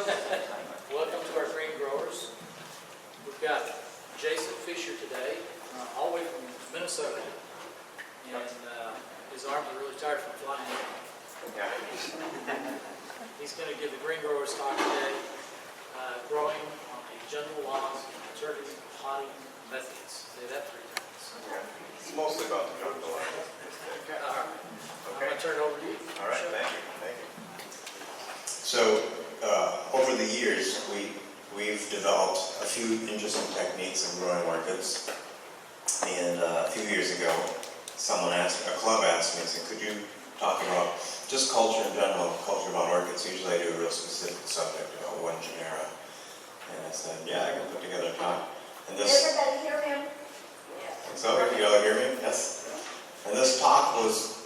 Welcome to our green growers. We've got Jason Fischer today, all the way from Minnesota. And his arms are really tired from flying in. He's going to give the green growers talk today, growing on the general laws of alternative potting methods. Say that 3 times. It's mostly about the jungle law. Okay. All right. I'm going to turn it over to you. All right, thank you. So, over the years, we've developed a few interesting techniques in growing orchids. And a few years ago, a club asked me, said, could you talk about just culture in general, culture about orchids? Usually I do a real specific subject, one genera. And I said, yeah, I can put together a talk. And Did everybody hear him? so, you all hear me? Yes. And this talk was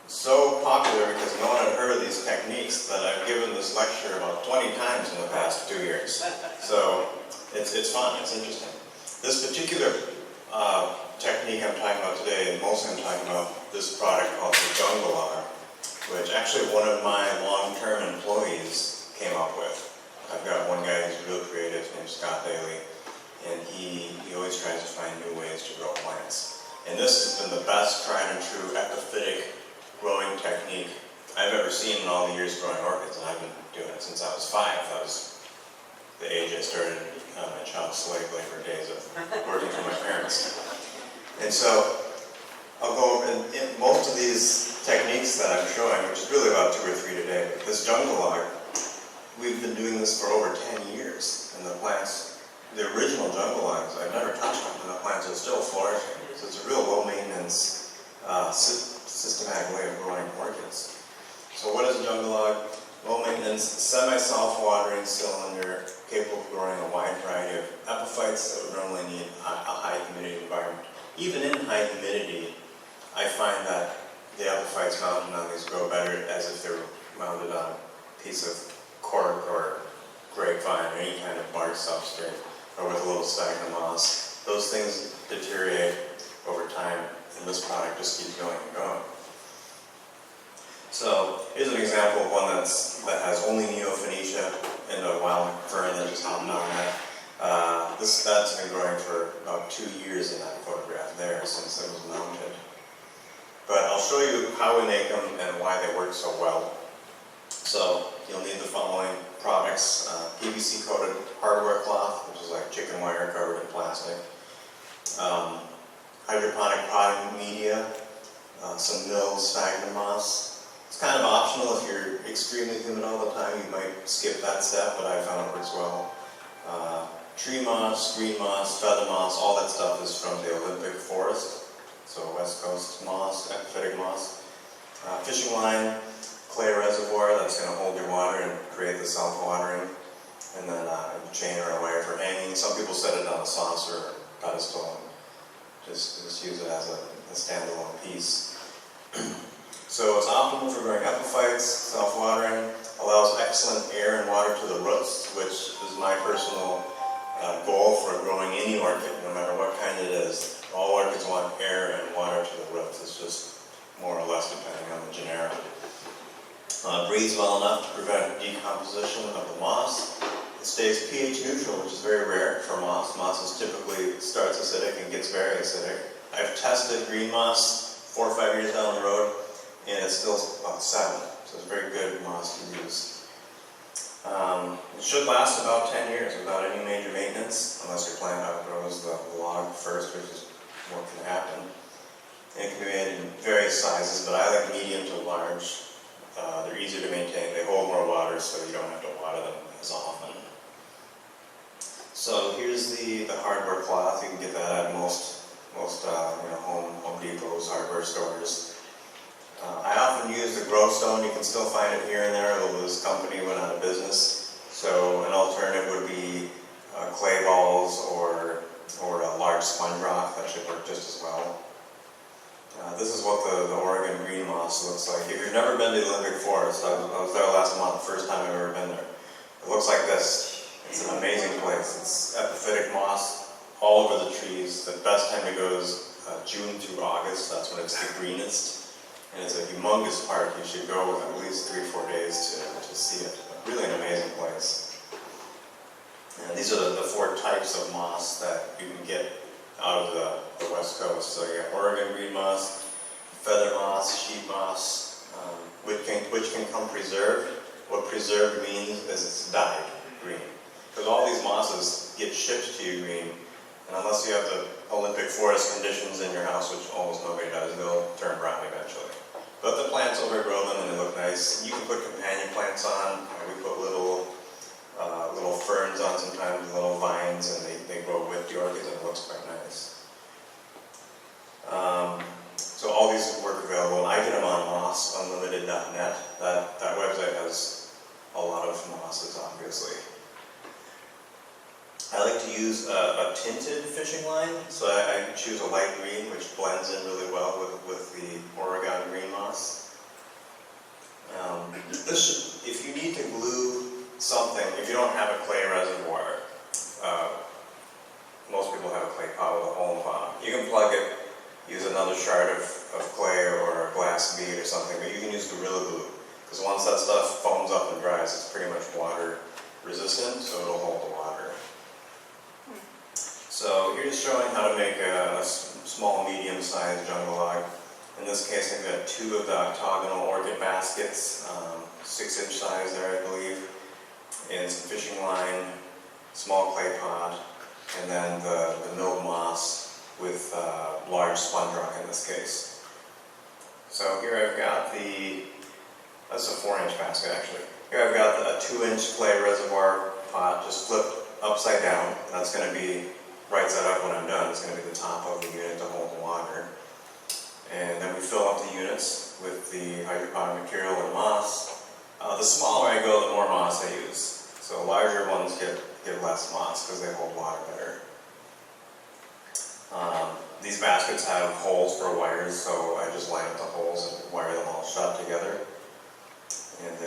so popular because no one had heard of these techniques that I've given this lecture about 20 times in the past 2 years. So it's fun, it's interesting. This particular technique I'm talking about today, and mostly I'm talking about this product called the jungle log, which actually one of my long-term employees came up with. I've got one guy who's real creative, his name's Scott Daly, and he always tries to find new ways to grow plants. And this has been the best tried and true epiphytic growing technique I've ever seen in all the years growing orchids, and I've been doing it since I was 5. That was the age I started my child slave labor days of working for my parents. And so I'll go over, in most of these techniques that I'm showing, which is really about 2 or 3 today, but this jungle log, we've been doing this for over 10 years, and the plants, the original jungle logs, I've never touched them, and the plants are still flourishing. So it's a real low maintenance, systematic way of growing orchids. So what is a jungle log? Low maintenance, semi-self-watering cylinder, capable of growing a wide variety of epiphytes that would normally need a high humidity environment. Even in high humidity, I find that the epiphytes mounted on these grow better as if they were mounted on a piece of cork or grapevine or any kind of bark substrate, or with a little sphagnum moss. Those things deteriorate over time, and this product just keeps going and going. So here's an example of one that has only Neophonetia and a wild fern that just happened on that. That's been growing for about 2 years in that photograph there since it was mounted. But I'll show you how we make them and why they work so well. So you'll need the following products: PVC coated hardware cloth, which is like chicken wire covered in plastic. Hydroponic potting media, some milled sphagnum moss. It's kind of optional if you're extremely humid all the time, you might skip that step, but I found it works well. Tree moss, green moss, feather moss, all that stuff is from the Olympic forest, so West Coast moss, epiphytic moss. Fishing line, clay reservoir that's going to hold your water and create the self-watering, and then a chain or a wire for hanging. Some people set it on a saucer or pedestal and just use it as a standalone piece. So it's optimal for growing epiphytes, self-watering, allows excellent air and water to the roots, which is my personal goal for growing any orchid, no matter what kind it is. All orchids want air and water to the roots. It's just more or less depending on the genera. Breathes well enough to prevent decomposition of the moss. It stays pH neutral, which is very rare for moss. Moss typically starts acidic and gets very acidic. I've tested green moss 4 or 5 years down the road, and it's still about 7, so it's very good moss to use. It should last about 10 years without any major maintenance, unless your plant outgrows the log first, which is what can happen. And it can be made in various sizes, but I like medium to large. They're easier to maintain. They hold more water, so you don't have to water them as often. So here's the hardware cloth. You can get that at most Home Depot's hardware stores. I often use the grow stone. You can still find it here and there, although this company went out of business. So an alternative would be clay balls or a large sponge rock. That should work just as well. This is what the Oregon green moss looks like. If you've never been to the Olympic forest, I was there last month, first time I've ever been there. It looks like this. It's an amazing place. It's epiphytic moss all over the trees. The best time to go is June through August. That's when it's the greenest. And it's a humongous park. You should go with at least 3 or 4 days to see it. really an amazing place. And these are the 4 types of moss that you can get out of the West Coast. So you have Oregon green moss, feather moss, sheep moss, which can come preserved. What preserved means is it's dyed green. Because all these mosses get shipped to you green, and unless you have the Olympic forest conditions in your house, which almost nobody does, they'll turn brown eventually. But the plants overgrow them and they look nice. You can put companion plants on. We put little ferns on sometimes, little vines, and they grow with the orchids, and it looks quite nice. So all these work available, and I get them on mossunlimited.net. That website has a lot of mosses, obviously. I like to use a tinted fishing line, so I choose a light green, which blends in really well with the Oregon green moss. If you need to glue something, if you don't have a clay reservoir, most people have a clay pot with a hole in the bottom. You can plug it, use another shard of clay or a glass bead or something, but you can use Gorilla Glue, because once that stuff foams up and dries, it's pretty much water resistant, so it'll hold the water. So here's showing how to make a small, medium-sized jungle log. In this case, I've got 2 of the octagonal orchid baskets, 6-inch size there, I believe, and some fishing line, small clay pot, and then the milled moss with large sponge rock in this case. So here I've got that's a 4-inch basket actually. Here I've got a 2-inch clay reservoir pot just flipped upside down. That's going to be right side up when I'm done. It's going to be the top of the unit to hold the water. And then we fill up the units with the hydroponic material and moss. The smaller I go, the more moss I use. So larger ones get less moss because they hold water better. These baskets have holes for wires, so I just line up the holes and wire them all shut together. And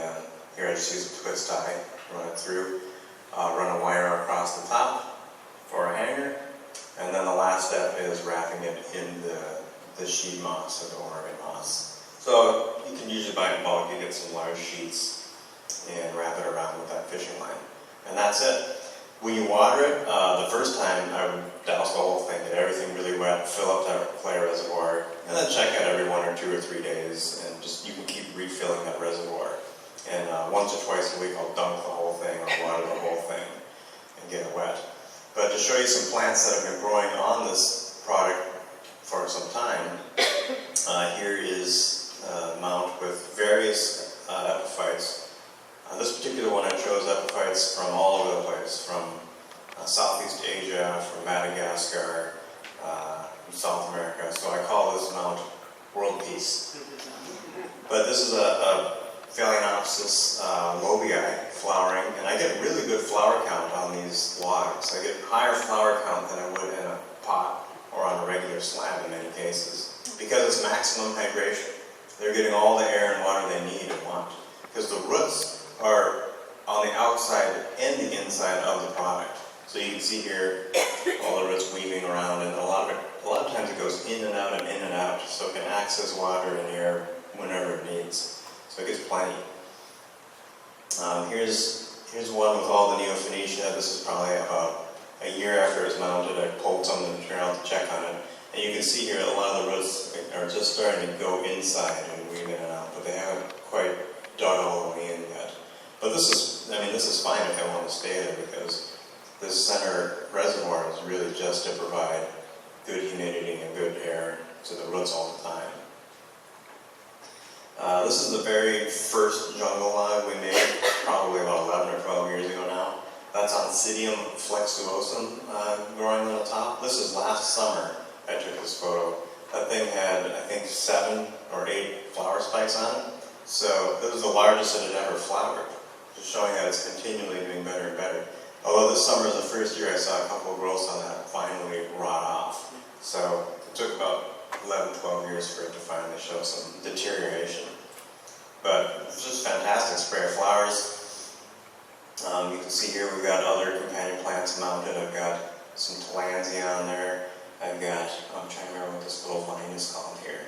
here I just use a twist tie, run it through, run a wire across the top for a hanger, and then the last step is wrapping it in the sheet moss or the Oregon moss. So you can usually buy in bulk, you get some large sheets and wrap it around with that fishing line. And that's it. When you water it, the first time I would douse the whole thing, get everything really wet, fill up that clay reservoir, and then check it every 1 or 2 or 3 days, and just you can keep refilling that reservoir. And once or twice a week I'll dunk the whole thing or water the whole thing and get it wet. But to show you some plants that have been growing on this product for some time, here is a mount with various epiphytes. This particular one I chose epiphytes from all over the place, from Southeast Asia, from Madagascar, from South America. So I call this mount World Peace. But this is a Phalaenopsis lobii flowering, and I get really good flower count on these logs. I get higher flower count than I would in a pot or on a regular slab in many cases, because it's maximum hydration. They're getting all the air and water they need and want, because the roots are on the outside and the inside of the product. So you can see here all the roots weaving around, and a lot of times it goes in and out and in and out, so it can access water and air whenever it needs. So it gets plenty. Here's one with all the Neophonetia. This is probably about a year after it's mounted. I pulled some of the material to check on it. And you can see here a lot of the roots are just starting to go inside and weave in and out, but they haven't quite dug all the way in yet. But this is fine if they want to stay there, because this center reservoir is really just to provide good humidity and good air to the roots all the time. This is the very first jungle log we made, probably about 11 or 12 years ago now. That's Oncidium flexuosum growing on the top. This is last summer I took this photo. That thing had, I think, 7 or 8 flower spikes on it. So it was the largest it had ever flowered, just showing that it's continually doing better and better. Although this summer is the first year I saw a couple of growths on that finally rot off. So it took about 11, 12 years for it to finally show some deterioration. But it's just fantastic spray of flowers. You can see here we've got other companion plants mounted. I've got some Tillandsia on there. I'm trying to remember what this little vine is called here.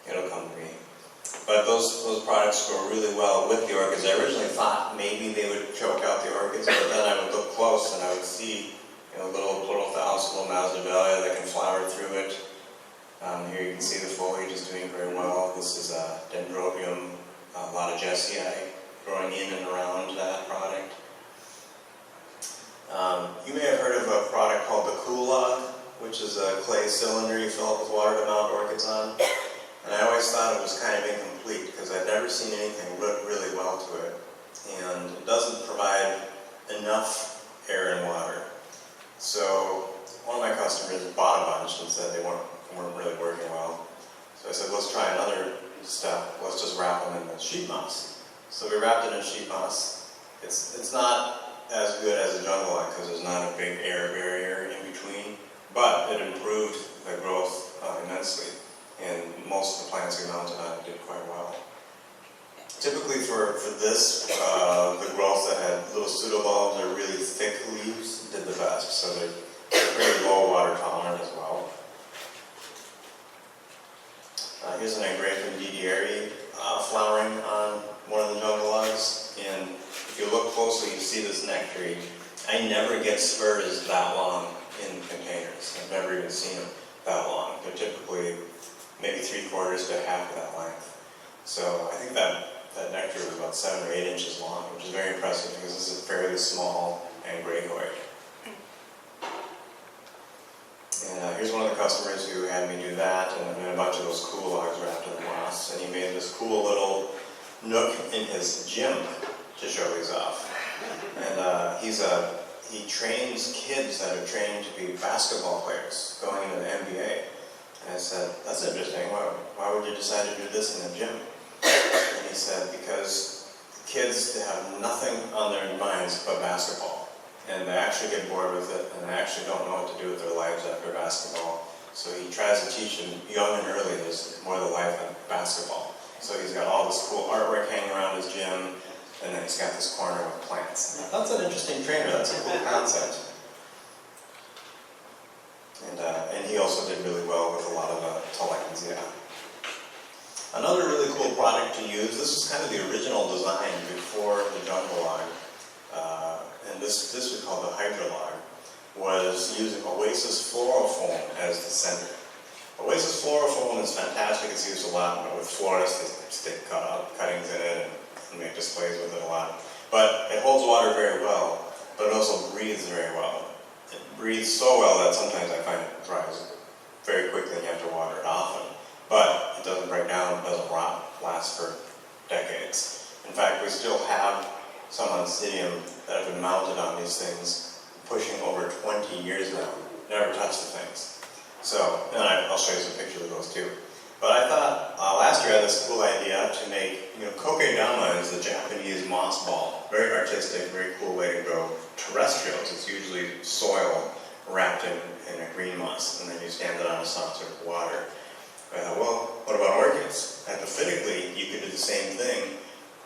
It'll come to me. But those products grow really well with the orchids. I originally thought maybe they would choke out the orchids, but then I would look close and I would see little pleural thallus, little masdevallia that can flower through it. Here you can see the foliage is doing very well. This is a dendrobium, a lot of Jessii growing in and around that product. You may have heard of a product called the Coolog, which is a clay cylinder you fill up with water to mount orchids on. And I always thought it was kind of incomplete because I'd never seen anything work really well to it. And it doesn't provide enough air and water. So one of my customers bought a bunch and said they weren't really working well. So I said, let's try another step. Let's just wrap them in the sheet moss. So we wrapped it in sheet moss. It's not as good as a jungle log because there's not a big air barrier in between, but it improved the growth immensely. And most of the plants we mounted on did quite well. Typically for this, the growth that had little pseudobulbs or really thick leaves did the best. So they're pretty low water tolerant as well. Here's an Agrafin didieri flowering on one of the jungle logs. And if you look closely, you see this nectary. I never get spurs that long in containers. I've never even seen them that long. They're typically maybe 3/4 to half of that length. So I think that nectar was about 7 or 8 inches long, which is very impressive because this is fairly small and grayoid. And here's one of the customers who had me do that, and then a bunch of those cool logs wrapped in moss. And he made this cool little nook in his gym to show these off. And he trains kids that are trained to be basketball players going into the NBA. And I said, that's interesting. Why would you decide to do this in a gym? And he said, because kids have nothing on their minds but basketball. And they actually get bored with it, and they actually don't know what to do with their lives after basketball. So he tries to teach them young and early there's more to life than basketball. So he's got all this cool artwork hanging around his gym, and then he's got this corner with plants. That's an interesting trainer. That's a cool concept. And he also did really well with a lot of Tillandsia. Another really cool product to use, this was kind of the original design before the jungle log, and this we call the hydrolog, was using Oasis fluorofoam as the center. Oasis fluorofoam is fantastic. It's used a lot with florists. They stick cuttings in it and make displays with it a lot. But it holds water very well, but it also breathes very well. It breathes so well that sometimes I find it dries very quickly and you have to water it often. But it doesn't break down, it doesn't rot, lasts for decades. In fact, we still have some Oncidium that have been mounted on these things pushing over 20 years now. Never touched the things. So, and I'll show you some pictures of those too. But I thought last year I had this cool idea to make, kokedama is the Japanese moss ball. Very artistic, very cool way to grow terrestrials. It's usually soil wrapped in a green moss, and then you stand it on a saucer of water. I thought, well, what about orchids? Hypothetically, you could do the same thing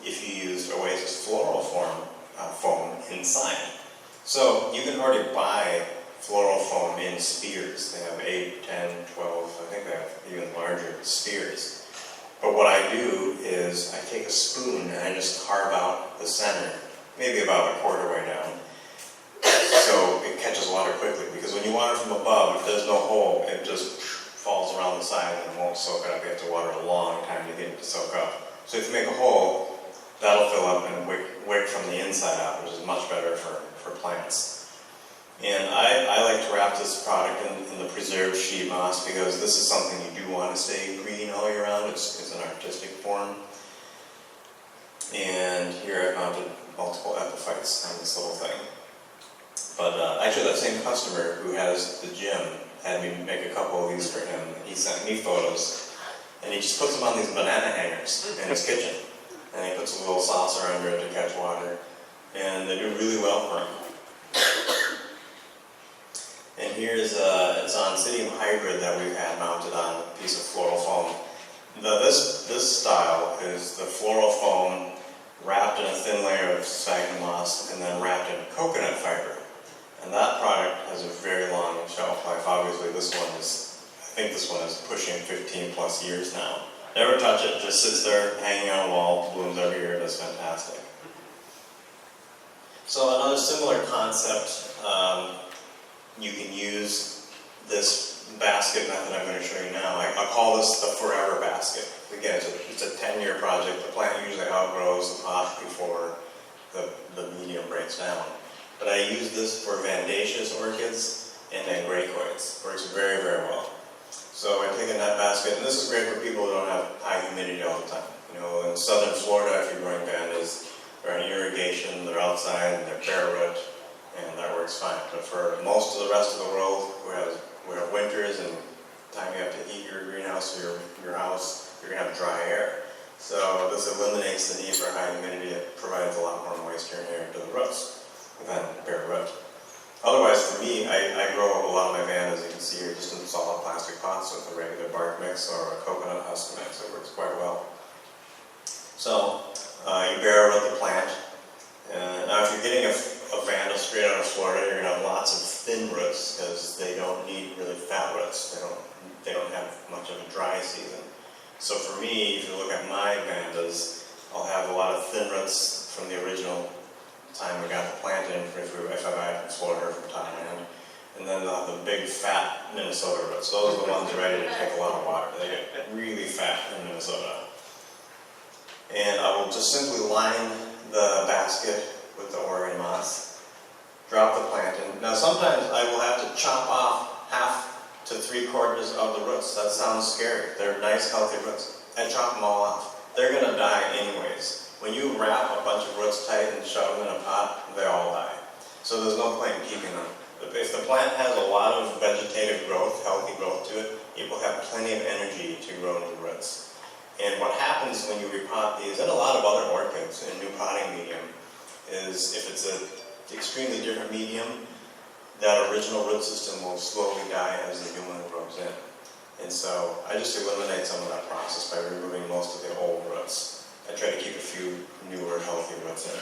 if you used Oasis floral foam inside. So you can already buy floral foam in spheres. They have 8, 10, 12, I think they have even larger spheres. But what I do is I take a spoon and I just carve out the center, maybe about a quarter way down, so it catches water quickly. Because when you water from above, if there's no hole, it just falls around the side and it won't soak up. You have to water a long time to get it to soak up. So if you make a hole, that'll fill up and wick from the inside out, which is much better for plants. And I like to wrap this product in the preserved sheet moss because this is something you do want to stay green all year round. It's an artistic form. And here I've mounted multiple epiphytes on this little thing. But actually that same customer who has the gym had me make a couple of these for him. He sent me photos, and he just puts them on these banana hangers in his kitchen. And he puts a little saucer under it to catch water. And they do really well for him. And here's it's an Oncidium hybrid that we've had mounted on a piece of floral foam. This style is the floral foam wrapped in a thin layer of sphagnum moss and then wrapped in coconut fiber. And that product has a very long shelf life. Obviously I think this one is pushing 15 plus years now. Never touch it, just sits there hanging on a wall, blooms every year, that's fantastic. So another similar concept, you can use this basket method I'm going to show you now. I call this the forever basket. Again, it's a 10-year project. The plant usually outgrows the pot before the medium breaks down. But I use this for Vandaceous orchids and then Gracoids. Works very, very well. So I take a net basket, and this is great for people who don't have high humidity all the time. You know, in southern Florida, if you're growing vandas, they're in irrigation, they're outside, and they're bare root, and that works fine. But for most of the rest of the world, we have winters, and time you have to heat your greenhouse or your house, you're going to have dry air. So this eliminates the need for high humidity. It provides a lot more moisture in here to the roots than bare root. Otherwise, for me, I grow a lot of my vandas, you can see here, just in solid plastic pots with a regular bark mix or a coconut husk mix. It works quite well. So, you bare root the plant. Now, if you're getting a vanda straight out of Florida, you're going to have lots of thin roots because they don't need really fat roots. They don't have much of a dry season. So for me, if you look at my vandas, I'll have a lot of thin roots from the original time we got the plant in, if I buy it from Florida or from Thailand. And then they'll have the big fat Minnesota roots. Those are the ones ready to take a lot of water. They get really fat in Minnesota. And I will just simply line the basket with the Oregon moss, drop the plant in. Now sometimes I will have to chop off 1/2 to 3/4 of the roots. That sounds scary. They're nice, healthy roots. I chop them all off. They're going to die anyways. When you wrap a bunch of roots tight and shove them in a pot, they all die. So there's no point in keeping them. If the plant has a lot of vegetative growth, healthy growth to it, it will have plenty of energy to grow new roots. And what happens when you repot these, and a lot of other orchids in new potting medium, is if it's an extremely different medium, that original root system will slowly die as the new one grows in. And so I just eliminate some of that process by removing most of the old roots. I try to keep a few newer, healthy roots in.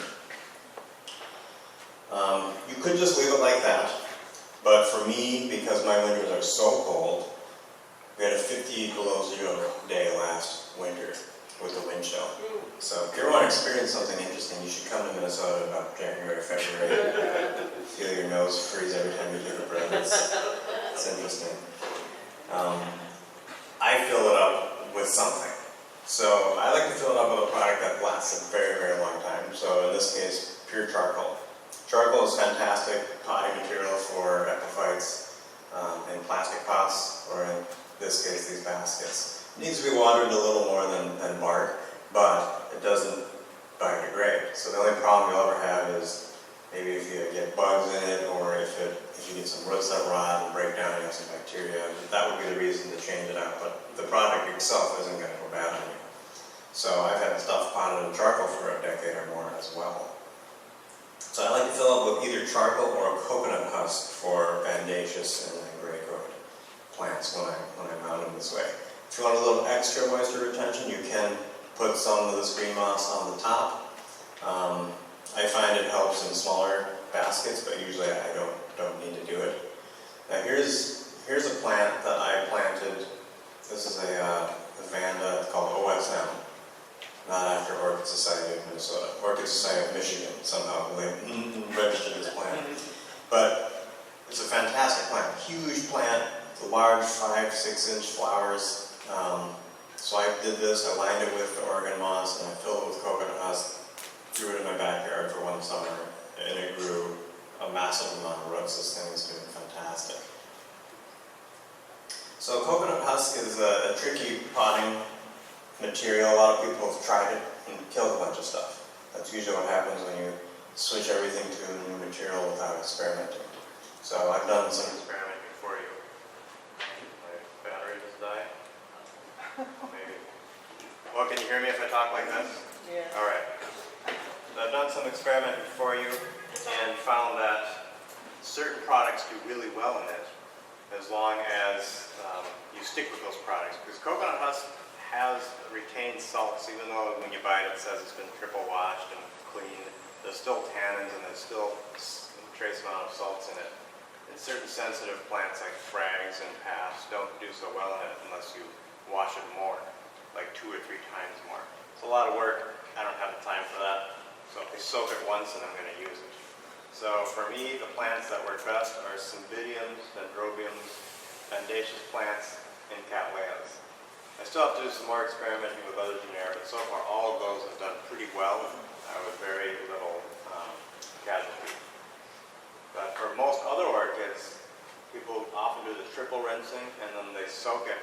You could just leave it like that, but for me, because my winters are so cold, we had a 50 below zero day last winter with the wind chill. So if you ever want to experience something interesting, you should come to Minnesota about January, February. Feel your nose freeze every time you take a breath. It's interesting. I fill it up with something. So I like to fill it up with a product that lasts a very, very long time. So in this case, pure charcoal. Charcoal is fantastic potting material for epiphytes in plastic pots, or in this case, these baskets. It needs to be watered a little more than bark, but it doesn't biodegrade. So the only problem you'll ever have is maybe if you get bugs in it, or if you get some roots that rot and break down, you have some bacteria. That would be the reason to change it out. But the product itself isn't going to go bad on you. So I've had stuff potted in charcoal for a decade or more as well. So I like to fill up with either charcoal or a coconut husk for Vandaceous and Gracoid plants when I mount them this way. If you want a little extra moisture retention, you can put some of this green moss on the top. I find it helps in smaller baskets, but usually I don't need to do it. Now here's a plant that I planted. This is a vanda called OSM, not after Orchid Society of Minnesota. Orchid Society of Michigan somehow they registered this plant. But it's a fantastic plant, huge plant, large 5-6 inch flowers. So I did this, I lined it with the Oregon moss, and I filled it with coconut husk, threw it in my backyard for one summer, and it grew a massive amount of roots. This thing is doing fantastic. So coconut husk is a tricky potting material. A lot of people have tried it and killed a bunch of stuff. That's usually what happens when you switch everything to a new material without experimenting. So I've done some experimenting for you. My battery just died? Maybe. Well, can you hear me if I talk like this? Yeah. All right. So I've done some experimenting for you and found that certain products do really well in it as long as you stick with those products. Because coconut husk has retained salts, even though when you buy it, it says it's been triple washed and cleaned. There's still tannins and there's still a trace amount of salts in it. And certain sensitive plants like frags and pass don't do so well in it unless you wash it more. like 2 or 3 times more. It's a lot of work. I don't have the time for that. So if they soak it once, and I'm going to use it. So for me, the plants that work best are cymbidiums, dendrobiums, mendaceous plants, and cattleyas. I still have to do some more experimenting with other genera, but so far all of those have done pretty well with very little casualty. But for most other orchids, people often do the triple rinsing, and then they soak it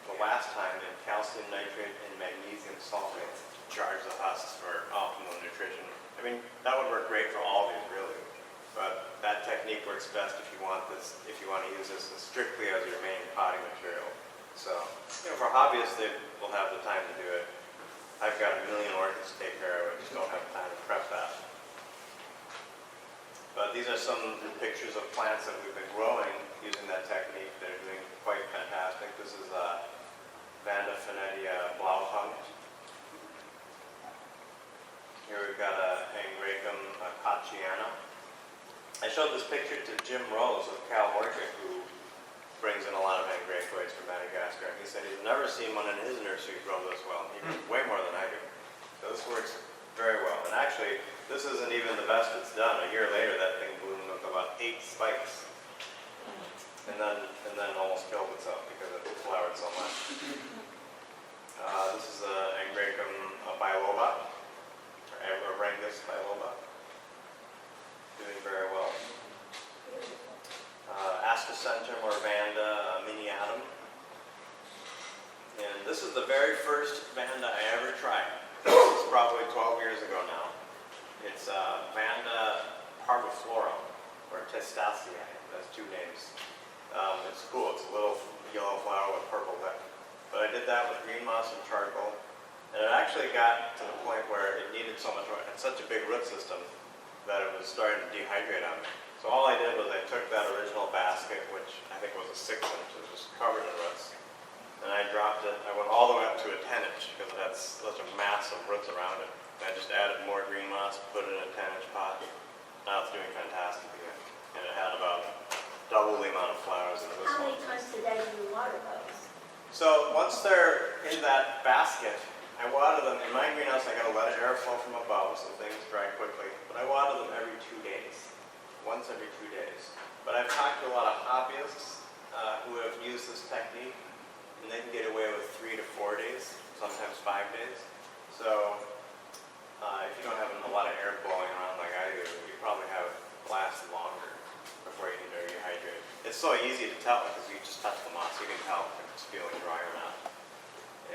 the last time in calcium nitrate and magnesium sulfate to charge the husks for optimal nutrition. I mean, that would work great for all of these, really. But that technique works best if you want to use this strictly as your main potting material. So, for hobbyists, they will have the time to do it. I've got a million orchids to take care of. I just don't have time to prep that. But these are some of the pictures of plants that we've been growing using that technique. They're doing quite fantastic. This is Vanda Fenedia Blaupunkt. Here we've got a Angraecum Kochiana. I showed this picture to Jim Rose of Cal Orchid, who brings in a lot of Angraecoids from Madagascar. He said he's never seen one in his nursery grow this well. He grows way more than I do. So this works very well. And actually, this isn't even the best it's done. A year later, that thing bloomed with about 8 spikes. And then almost killed itself because it flowered so much. This is Angraecum biloba, or Rangus biloba. Doing very well. Ascocentrum or Vanda miniatum. And this is the very first Vanda I ever tried. This is probably 12 years ago now. It's Vanda parviflorum, or Testacea. That's 2 names. It's cool. It's a little yellow flower with purple lip. But I did that with green moss and charcoal. And it actually got to the point where it needed so much, it had such a big root system that it was starting to dehydrate on me. So all I did was I took that original basket, which I think was a 6-inch, it was just covered in roots, and I dropped it. I went all the way up to a 10-inch because it had such a mass of roots around it. And I just added more green moss, put it in a 10-inch pot. Now it's doing fantastic again. And it had about double the amount of flowers in this one. How many times a day do you water those? So once they're in that basket, I water them. In my greenhouse, I got to let airflow from above so things dry quickly. But I water them every 2 days, once every 2 days. But I've talked to a lot of hobbyists who have used this technique, and they can get away with 3 to 4 days, sometimes 5 days. So if you don't have a lot of air blowing around like I do, you probably have it last longer before you need to rehydrate. It's so easy to tell because you just touch the moss. You can tell if it's feeling dry or not.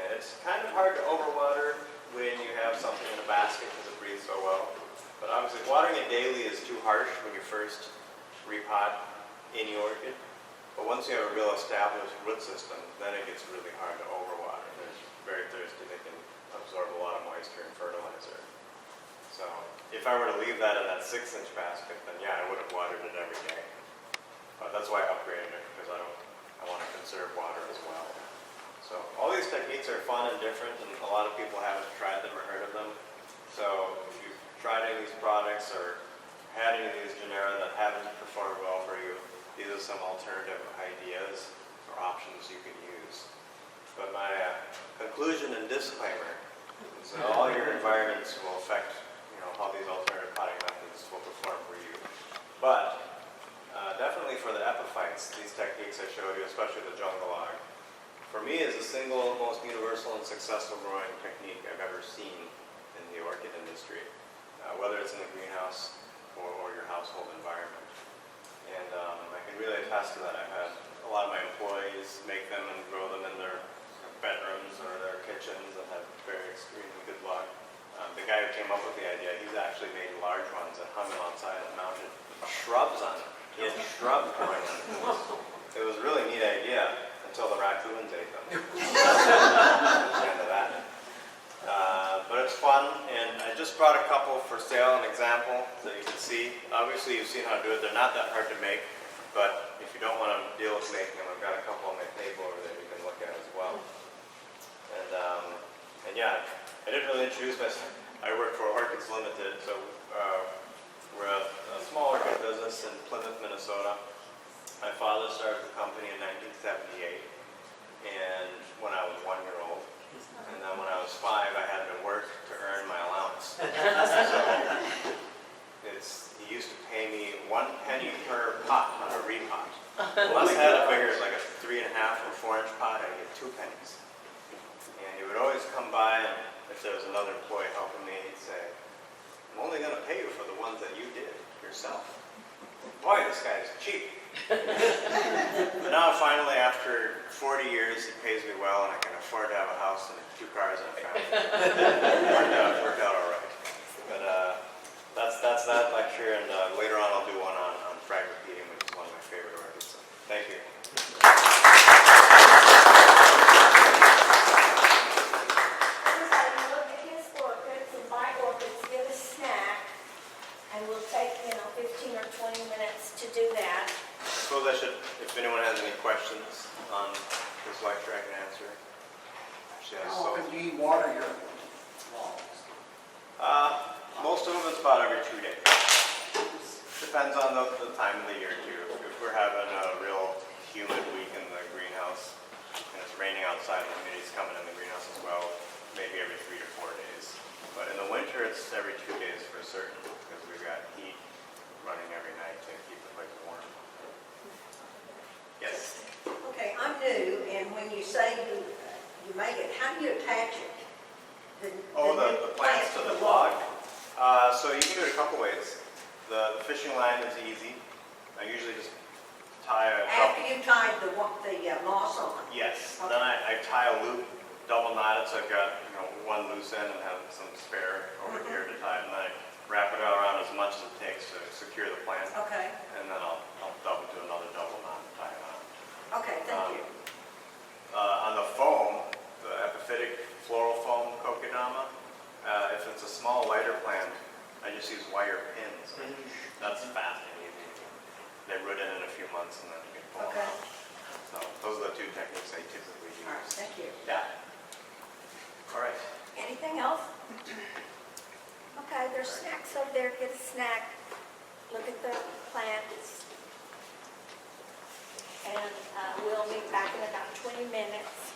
And it's kind of hard to overwater when you have something in a basket because it breathes so well. But obviously watering it daily is too harsh when you first repot any orchid. But once you have a real established root system, then it gets really hard to overwater. They're very thirsty. They can absorb a lot of moisture and fertilizer. So if I were to leave that in that 6-inch basket, then yeah, I would have watered it every day. But that's why I upgraded it, because I want to conserve water as well. So all these techniques are fun and different, and a lot of people haven't tried them or heard of them. So if you've tried any of these products or had any of these genera that haven't performed well for you, these are some alternative ideas or options you can use. But my conclusion and disclaimer is that all your environments will affect how these alternative potting methods will perform for you. But definitely for the epiphytes, these techniques I showed you, especially the jungle log, for me is the single most universal and successful growing technique I've ever seen in the orchid industry, whether it's in the greenhouse or your household environment. And I can really attest to that. I've had a lot of my employees make them and grow them in their bedrooms or their kitchens and have very extremely good luck. The guy who came up with the idea, he's actually made large ones and hung them outside and mounted shrubs on them. He had shrubs growing on them. It was a really neat idea until the raccoons ate them. That's the end of that. But it's fun, and I just brought a couple for sale, an example that you can see. Obviously, you've seen how to do it. They're not that hard to make, but if you don't want to deal with making them, I've got a couple on my table over there you can look at as well. And yeah, I didn't really introduce myself. I work for Orchids Limited, so we're a small orchid business in Plymouth, Minnesota. My father started the company in 1978, and when I was 1 year old, and then 1 penny per pot on a repot. Unless I had a bigger, like a 3.5 or 4 inch pot, I'd get 2 pennies. And he would always come by, and if there was another employee helping me, he'd say, I'm only going to pay you for the ones that you did yourself. Boy, this guy's cheap. But now finally, after 40 years, he pays me well, and I can afford to have a house and 2 cars and a family. Worked out all right. But that's that lecture, and later on I'll do one on fragment feeding, which is one of my favorite orchids. So, thank you. Everybody look at his orchids and buy orchids, get a snack, and we'll take, 15 or 20 minutes to do that. I suppose I should, if anyone has any questions on this lecture, I can answer. How often do you water your lawns? Most of them is about every 2 days. Depends on the time of the year too. If we're having a real humid week in the greenhouse and it's raining outside, the humidity's coming in the greenhouse as well, maybe every 3 to 4 days. But in the winter, it's every 2 days for certain because we've got heat running every night to keep the place warm. Yes. Okay, I'm new, and when you say you make it, how do you attach it? The plants to the log? So you can do it a couple ways. The fishing line is easy. I usually just tie a After couple. you tied the moss on? Yes. Okay. Then I tie a loop, double knot it, so I've got one loose end and have some spare over here to tie it, and then I wrap it around as much as it takes to secure the plant, Okay, and then I'll do another double knot and tie it on. okay, thank you. On the foam, the epiphytic floral foam kokedama, if it's a small lighter plant, I just use wire pins. That's fast and easy. They root in a few months and then you can pull them Okay. out. So those are the 2 techniques I typically use. All right, thank you. Yeah. All right. Anything else? Okay, there's snacks over there, get a snack. Look at the plants. And we'll meet back in about 20 minutes.